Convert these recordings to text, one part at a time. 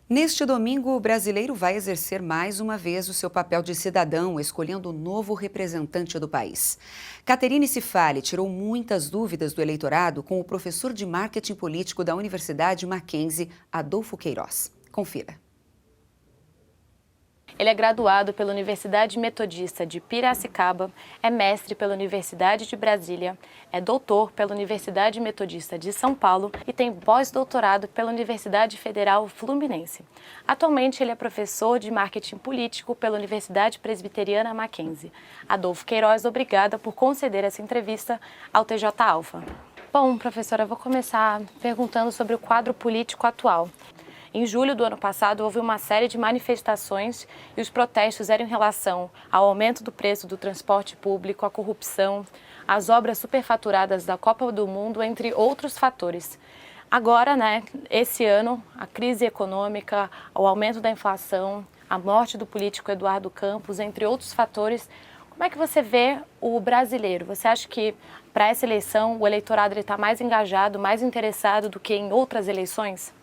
Neste domingo, o brasileiro vai exercer mais uma vez o seu papel de cidadão, escolhendo o novo representante do país. Caterine Cifali tirou muitas dúvidas do eleitorado com o professor de marketing político da Universidade Mackenzie, Adolfo Queiroz. Confira. Ele é graduado pela Universidade Metodista de Piracicaba, é mestre pela Universidade de Brasília, é doutor pela Universidade Metodista de São Paulo e tem pós-doutorado pela Universidade Federal Fluminense. Atualmente, ele é professor de marketing político pela Universidade Presbiteriana Mackenzie. Adolfo Queiroz, obrigada por conceder essa entrevista ao TJ Alfa. Bom, professora, eu vou começar perguntando sobre o quadro político atual. Em julho do ano passado, houve uma série de manifestações e os protestos eram em relação ao aumento do preço do transporte público, à corrupção, às obras superfaturadas da Copa do Mundo, entre outros fatores. Agora, esse ano, a crise econômica, o aumento da inflação, a morte do político Eduardo Campos, entre outros fatores. Como é que você vê o brasileiro? Você acha que para essa eleição o eleitorado está mais engajado, mais interessado do que em outras eleições?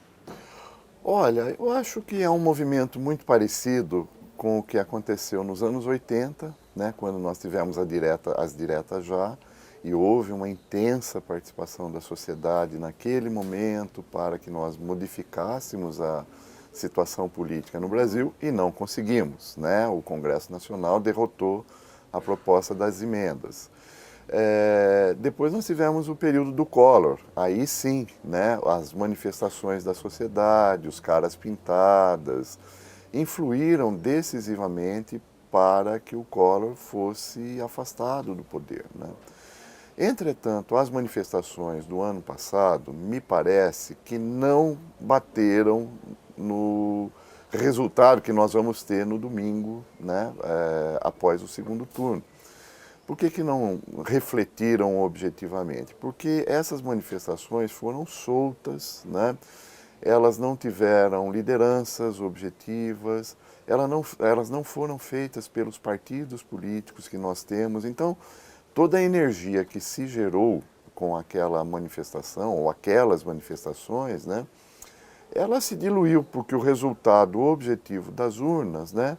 Olha, eu acho que é um movimento muito parecido com o que aconteceu nos anos 80, né, quando nós tivemos as diretas já, e houve uma intensa participação da sociedade naquele momento para que nós modificássemos a situação política no Brasil e não conseguimos, né? O Congresso Nacional derrotou a proposta das emendas. Depois nós tivemos o período do Collor, aí sim, né, as manifestações da sociedade, os caras pintadas, influíram decisivamente para que o Collor fosse afastado do poder, né? Entretanto, as manifestações do ano passado, me parece que não bateram no resultado que nós vamos ter no domingo, né, após o segundo turno. Por que não refletiram objetivamente? Porque essas manifestações foram soltas, né? Elas não tiveram lideranças objetivas, elas não foram feitas pelos partidos políticos que nós temos. Então, toda a energia que se gerou com aquela manifestação, ou aquelas manifestações, né, ela se diluiu, porque o resultado objetivo das urnas, né,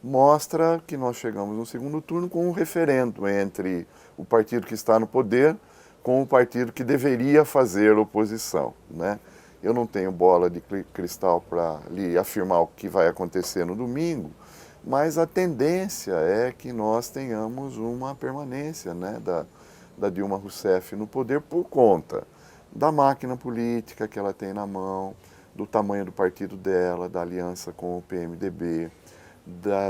mostra que nós chegamos no segundo turno com um referendo entre o partido que está no poder com o partido que deveria fazer oposição, né? Eu não tenho bola de cristal para lhe afirmar o que vai acontecer no domingo, mas a tendência é que nós tenhamos uma permanência, né, da Dilma Rousseff no poder por conta da máquina política que ela tem na mão, do tamanho do partido dela, da aliança com o PMDB,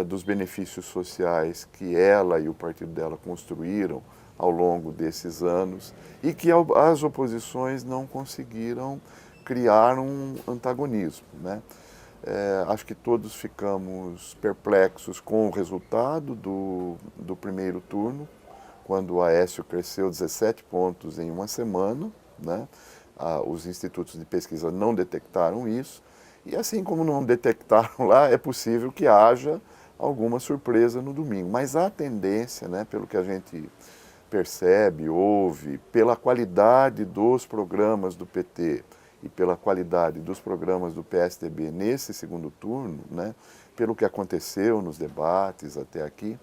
dos benefícios sociais que ela e o partido dela construíram ao longo desses anos e que as oposições não conseguiram criar um antagonismo, né? Acho que todos ficamos perplexos com o resultado do primeiro turno, quando o Aécio cresceu 17 pontos em uma semana, né? Os institutos de pesquisa não detectaram isso. E assim como não detectaram lá, é possível que haja alguma surpresa no domingo. Mas a tendência, né, pelo que a gente percebe, ouve, pela qualidade dos programas do PT e pela qualidade dos programas do PSDB nesse segundo turno, né, pelo que aconteceu nos debates até aqui,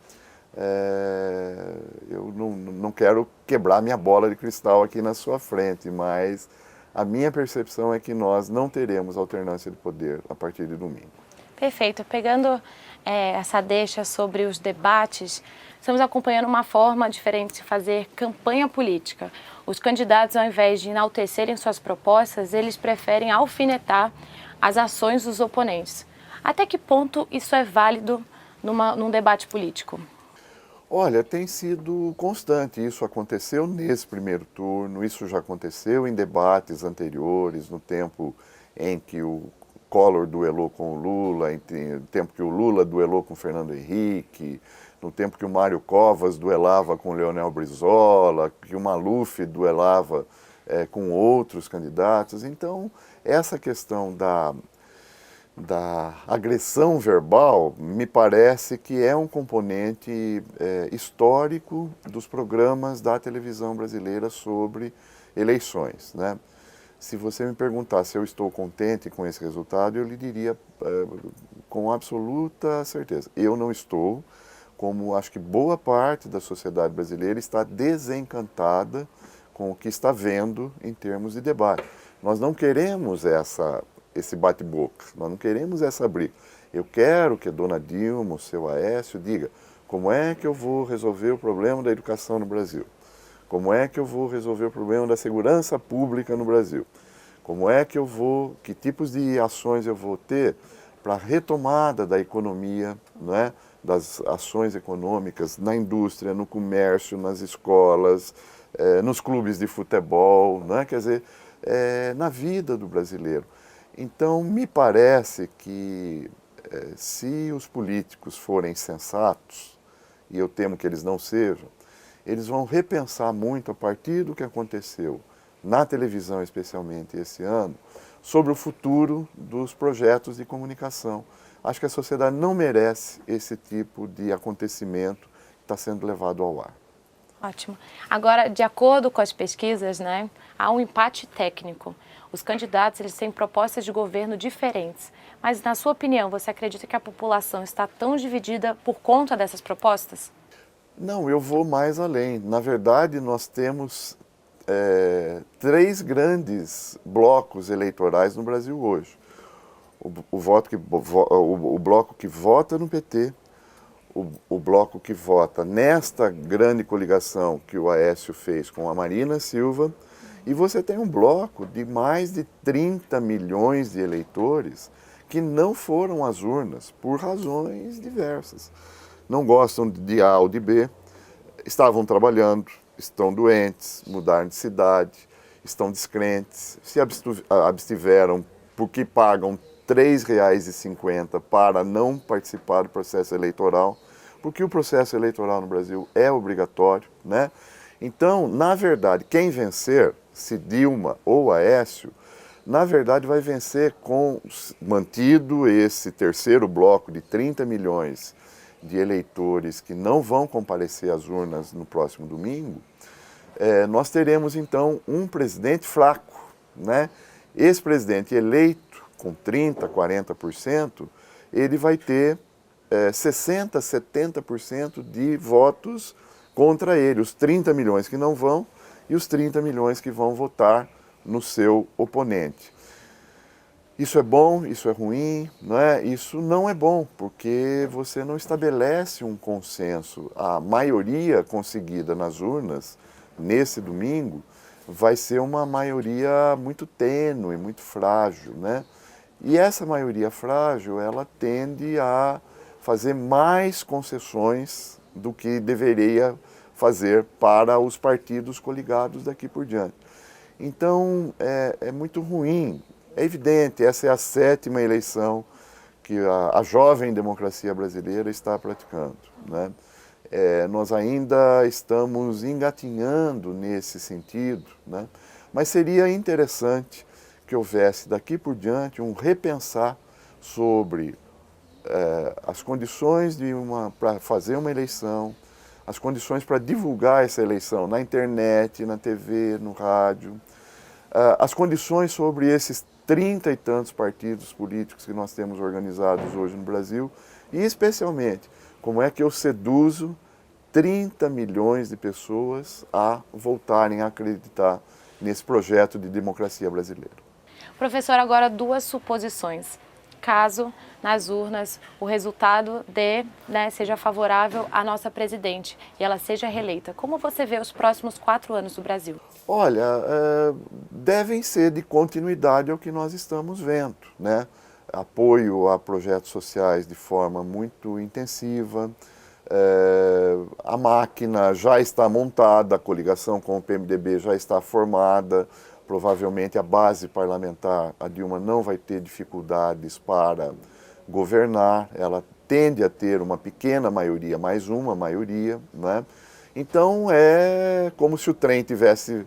eu não quero quebrar minha bola de cristal aqui na sua frente, mas a minha percepção é que nós não teremos alternância de poder a partir de domingo. Perfeito. Pegando essa deixa sobre os debates, estamos acompanhando uma forma diferente de fazer campanha política. Os candidatos, ao invés de enaltecerem suas propostas, eles preferem alfinetar as ações dos oponentes. Até que ponto isso é válido num debate político? Olha, tem sido constante. Isso aconteceu nesse primeiro turno, isso já aconteceu em debates anteriores, no tempo em que o Collor duelou com o Lula, no tempo que o Lula duelou com o Fernando Henrique, no tempo que o Mário Covas duelava com o Leonel Brizola, que o Maluf duelava com outros candidatos. Então, essa questão da agressão verbal, me parece que é um componente histórico dos programas da televisão brasileira sobre eleições, né? Se você me perguntar se eu estou contente com esse resultado, eu lhe diria com absoluta certeza. Eu não estou, como acho que boa parte da sociedade brasileira está desencantada com o que está vendo em termos de debate. Nós não queremos esse bate-boca, nós não queremos essa briga. Eu quero que a dona Dilma, o seu Aécio, diga como é que eu vou resolver o problema da educação no Brasil, como é que eu vou resolver o problema da segurança pública no Brasil, como é que que tipos de ações eu vou ter para a retomada da economia, não é? Das ações econômicas na indústria, no comércio, nas escolas, nos clubes de futebol, não é? Quer dizer, na vida do brasileiro. Então, me parece que se os políticos forem sensatos, e eu temo que eles não sejam, eles vão repensar muito a partir do que aconteceu na televisão, especialmente esse ano, sobre o futuro dos projetos de comunicação. Acho que a sociedade não merece esse tipo de acontecimento que está sendo levado ao ar. Ótimo. Agora, de acordo com as pesquisas, né, há um empate técnico. Os candidatos eles têm propostas de governo diferentes. Mas, na sua opinião, você acredita que a população está tão dividida por conta dessas propostas? Não, eu vou mais além. Na verdade, nós temos 3 grandes blocos eleitorais no Brasil hoje. O bloco que vota no PT, o bloco que vota nesta grande coligação que o Aécio fez com a Marina Silva, e você tem um bloco de mais de 30 milhões de eleitores que não foram às urnas por razões diversas. Não gostam de A ou de B, estavam trabalhando, estão doentes, mudaram de cidade, estão descrentes, se abstiveram porque pagam R$ 3,50 para não participar do processo eleitoral, porque o processo eleitoral no Brasil é obrigatório, né? Então, na verdade, quem vencer, se Dilma ou Aécio, na verdade vai vencer mantido esse terceiro bloco de 30 milhões de eleitores que não vão comparecer às urnas no próximo domingo. Nós teremos então um presidente fraco, né? Esse presidente eleito com 30%, 40%, ele vai ter 60%, 70% de votos contra ele, os 30 milhões que não vão e os 30 milhões que vão votar no seu oponente. Isso é bom, isso é ruim, não é? Isso não é bom, porque você não estabelece um consenso. A maioria conseguida nas urnas, nesse domingo, vai ser uma maioria muito tênue, muito frágil, né? E essa maioria frágil, ela tende a fazer mais concessões do que deveria fazer para os partidos coligados daqui por diante. Então, é muito ruim. É evidente, essa é a 7ª eleição que a jovem democracia brasileira está praticando, né? Nós ainda estamos engatinhando nesse sentido, né? Mas seria interessante que houvesse daqui por diante um repensar sobre as condições para fazer uma eleição, as condições para divulgar essa eleição na internet, na TV, no rádio, as condições sobre esses 30 e tantos partidos políticos que nós temos organizados hoje no Brasil e, especialmente, como é que eu seduzo 30 milhões de pessoas a voltarem a acreditar nesse projeto de democracia brasileira. Professor, agora 2 suposições. Caso, nas urnas, o resultado seja favorável à nossa presidente e ela seja reeleita, como você vê os próximos 4 anos do Brasil? Olha, devem ser de continuidade ao que nós estamos vendo, né? Apoio a projetos sociais de forma muito intensiva, a máquina já está montada, a coligação com o PMDB já está formada, provavelmente a base parlamentar, a Dilma não vai ter dificuldades para governar, ela tende a ter uma pequena maioria, mais uma maioria, né? Então é como se o trem tivesse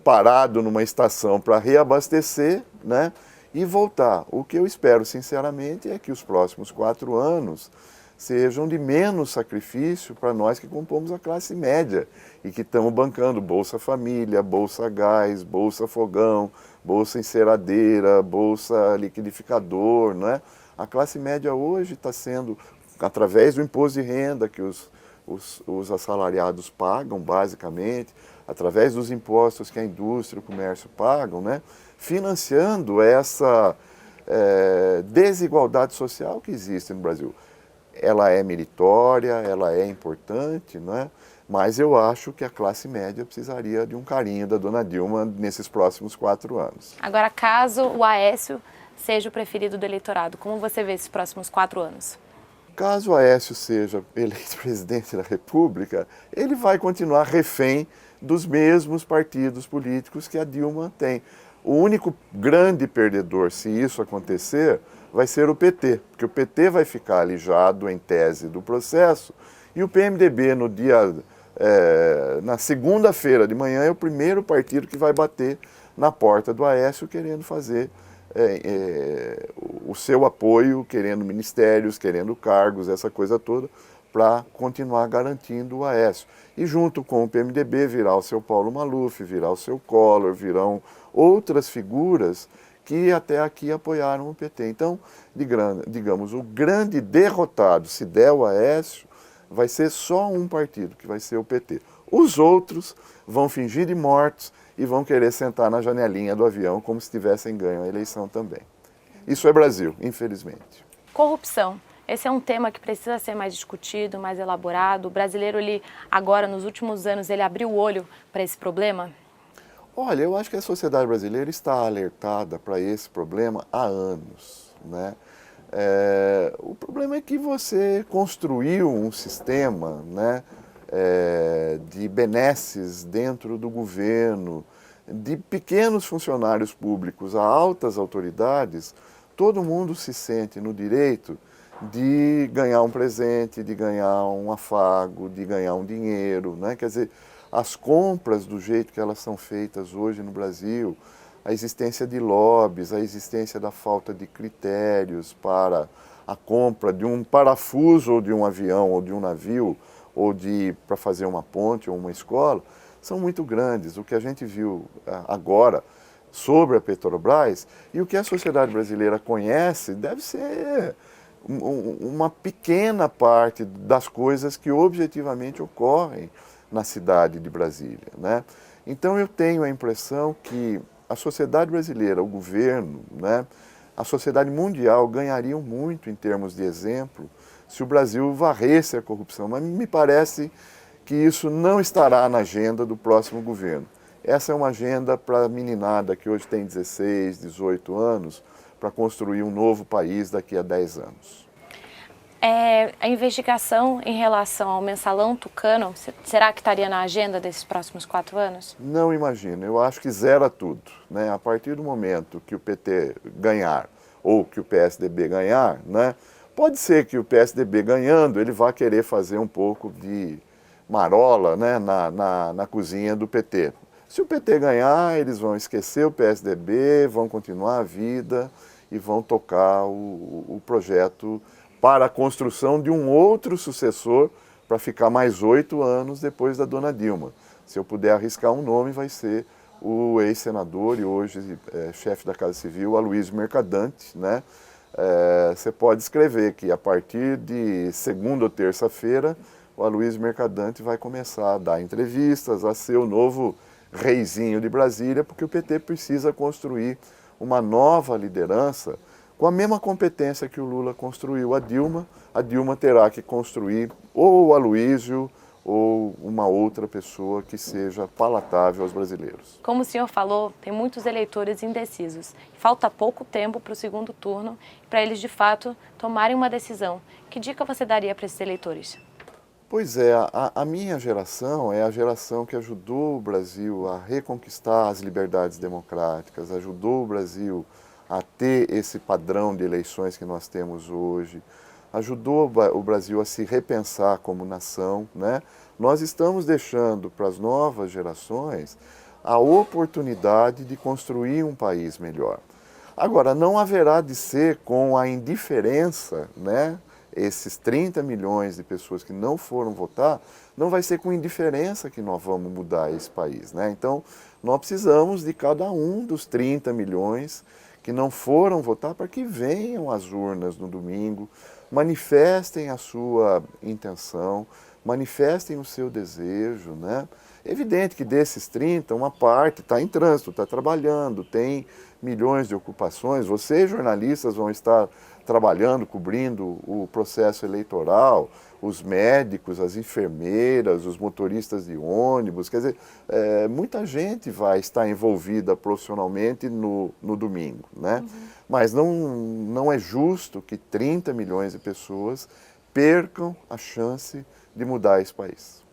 parado numa estação para reabastecer, né? E voltar. O que eu espero, sinceramente, é que os próximos 4 anos sejam de menos sacrifício para nós que compomos a classe média e que estamos bancando Bolsa Família, Bolsa Gás, Bolsa Fogão, bolsa enceradeira, bolsa liquidificador, não é? A classe média hoje está sendo, através do imposto de renda que os assalariados pagam, basicamente, através dos impostos que a indústria e o comércio pagam, né? Financiando essa desigualdade social que existe no Brasil. Ela é meritória, ela é importante, não é? Mas eu acho que a classe média precisaria de um carinho da dona Dilma nesses próximos 4 anos. Agora, caso o Aécio seja o preferido do eleitorado, como você vê esses próximos 4 anos? Caso o Aécio seja eleito presidente da República, ele vai continuar refém dos mesmos partidos políticos que a Dilma tem. O único grande perdedor, se isso acontecer, vai ser o PT, porque o PT vai ficar alijado, em tese, do processo, e o PMDB, na segunda-feira de manhã, é o primeiro partido que vai bater na porta do Aécio, querendo fazer o seu apoio, querendo ministérios, querendo cargos, essa coisa toda, para continuar garantindo o Aécio. E junto com o PMDB virá o seu Paulo Maluf, virá o seu Collor, virão outras figuras que até aqui apoiaram o PT. Então, digamos, o grande derrotado, se der o Aécio, vai ser só um partido, que vai ser o PT. Os outros vão fingir de mortos e vão querer sentar na janelinha do avião como se tivessem ganho a eleição também. Isso é Brasil, infelizmente. Corrupção. Esse é um tema que precisa ser mais discutido, mais elaborado. O brasileiro, agora, nos últimos anos, ele abriu o olho para esse problema? Olha, eu acho que a sociedade brasileira está alertada para esse problema há anos, né? O problema é que você construiu um sistema, né, de benesses dentro do governo, de pequenos funcionários públicos a altas autoridades. Todo mundo se sente no direito de ganhar um presente, de ganhar um afago, de ganhar um dinheiro, né? Quer dizer, as compras do jeito que elas são feitas hoje no Brasil, a existência de lobbies, a existência da falta de critérios para a compra de um parafuso ou de um avião ou de um navio ou para fazer uma ponte ou uma escola, são muito grandes. O que a gente viu agora sobre a Petrobras e o que a sociedade brasileira conhece deve ser uma pequena parte das coisas que objetivamente ocorrem na cidade de Brasília, né? Então eu tenho a impressão que a sociedade brasileira, o governo, né, a sociedade mundial ganhariam muito em termos de exemplo se o Brasil varresse a corrupção, mas me parece que isso não estará na agenda do próximo governo. Essa é uma agenda para a meninada que hoje tem 16, 18 anos, para construir um novo país daqui a 10 anos. A investigação em relação ao mensalão tucano, será que estaria na agenda desses próximos 4 anos? Não imagino, eu acho que zera tudo, né? A partir do momento que o PT ganhar ou que o PSDB ganhar, né? Pode ser que o PSDB ganhando, ele vá querer fazer um pouco de marola, né, na cozinha do PT. Se o PT ganhar, eles vão esquecer o PSDB, vão continuar a vida e vão tocar o projeto para a construção de um outro sucessor para ficar mais 8 anos depois da dona Dilma. Se eu puder arriscar um nome, vai ser o ex-senador e hoje chefe da Casa Civil, Aloysio Mercadante, né? Você pode escrever que a partir de segunda ou terça-feira, o Aloysio Mercadante vai começar a dar entrevistas, a ser o novo reizinho de Brasília, porque o PT precisa construir uma nova liderança com a mesma competência que o Lula construiu a Dilma terá que construir ou o Aloysio ou uma outra pessoa que seja palatável aos brasileiros. Como o senhor falou, tem muitos eleitores indecisos. Falta pouco tempo para o segundo turno para eles, de fato, tomarem uma decisão. Que dica você daria para esses eleitores? Pois é, a minha geração é a geração que ajudou o Brasil a reconquistar as liberdades democráticas, ajudou o Brasil a ter esse padrão de eleições que nós temos hoje, ajudou o Brasil a se repensar como nação, né? Nós estamos deixando para as novas gerações a oportunidade de construir um país melhor. Agora, não haverá de ser com a indiferença, né, esses 30 milhões de pessoas que não foram votar, não vai ser com indiferença que nós vamos mudar esse país, né? Então, nós precisamos de cada um dos 30 milhões que não foram votar para que venham às urnas no domingo, manifestem a sua intenção, manifestem o seu desejo, né? É evidente que desses 30, uma parte está em trânsito, está trabalhando, tem milhões de ocupações. Vocês, jornalistas, vão estar trabalhando, cobrindo o processo eleitoral, os médicos, as enfermeiras, os motoristas de ônibus. Quer dizer, muita gente vai estar envolvida profissionalmente no domingo, né? Mas não é justo que 30 milhões de pessoas percam a chance de mudar esse país.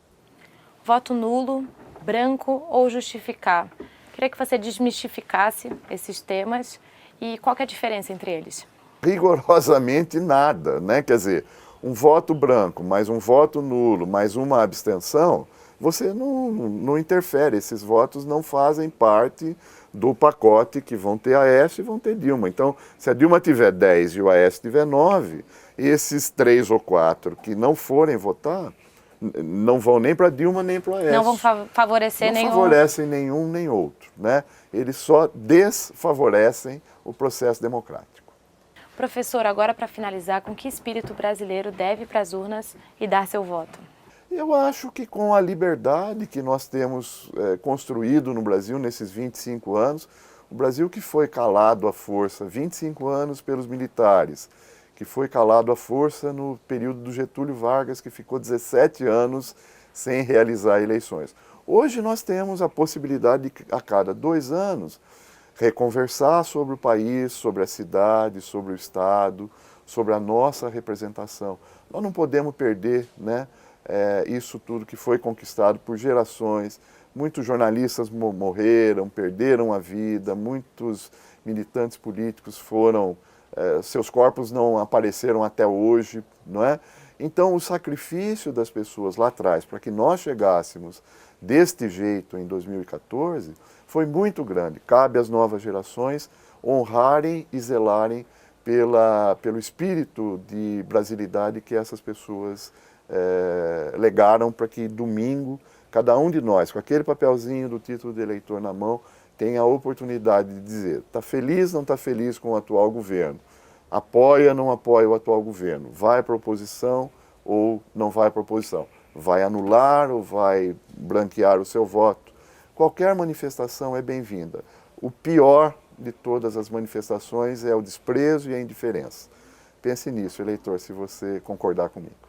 Voto nulo, branco ou justificar? Queria que você desmistificasse esses temas e qual que é a diferença entre eles. Rigorosamente nada, né? Quer dizer, um voto branco, mais um voto nulo, mais uma abstenção, você não interfere, esses votos não fazem parte do pacote que vão ter Aécio e vão ter Dilma. Então, se a Dilma tiver 10 e o Aécio tiver 9, esses 3 ou 4 que não forem votar, não vão nem para Dilma nem para o Aécio. Não vão favorecer nenhum. Não favorecem nenhum nem outro, né? Eles só desfavorecem o processo democrático. Professor, agora para finalizar, com que espírito brasileiro deve ir para as urnas e dar seu voto? Eu acho que com a liberdade que nós temos construído no Brasil nesses 25 anos, o Brasil que foi calado à força 25 anos pelos militares, que foi calado à força no período do Getúlio Vargas, que ficou 17 anos sem realizar eleições. Hoje nós temos a possibilidade de, a cada 2 anos, reconversar sobre o país, sobre a cidade, sobre o Estado, sobre a nossa representação. Nós não podemos perder, né, isso tudo que foi conquistado por gerações. Muitos jornalistas morreram, perderam a vida, muitos militantes políticos foram... seus corpos não apareceram até hoje, não é? Então, o sacrifício das pessoas lá atrás para que nós chegássemos deste jeito em 2014 foi muito grande. Cabe às novas gerações honrarem e zelarem pelo espírito de brasilidade que essas pessoas legaram para que domingo, cada um de nós, com aquele papelzinho do título de eleitor na mão, tem a oportunidade de dizer, está feliz, não está feliz com o atual governo, apoia, não apoia o atual governo, vai para a oposição ou não vai para a oposição, vai anular ou vai branquear o seu voto. Qualquer manifestação é bem-vinda. O pior de todas as manifestações é o desprezo e a indiferença. Pense nisso, eleitor, se você concordar comigo.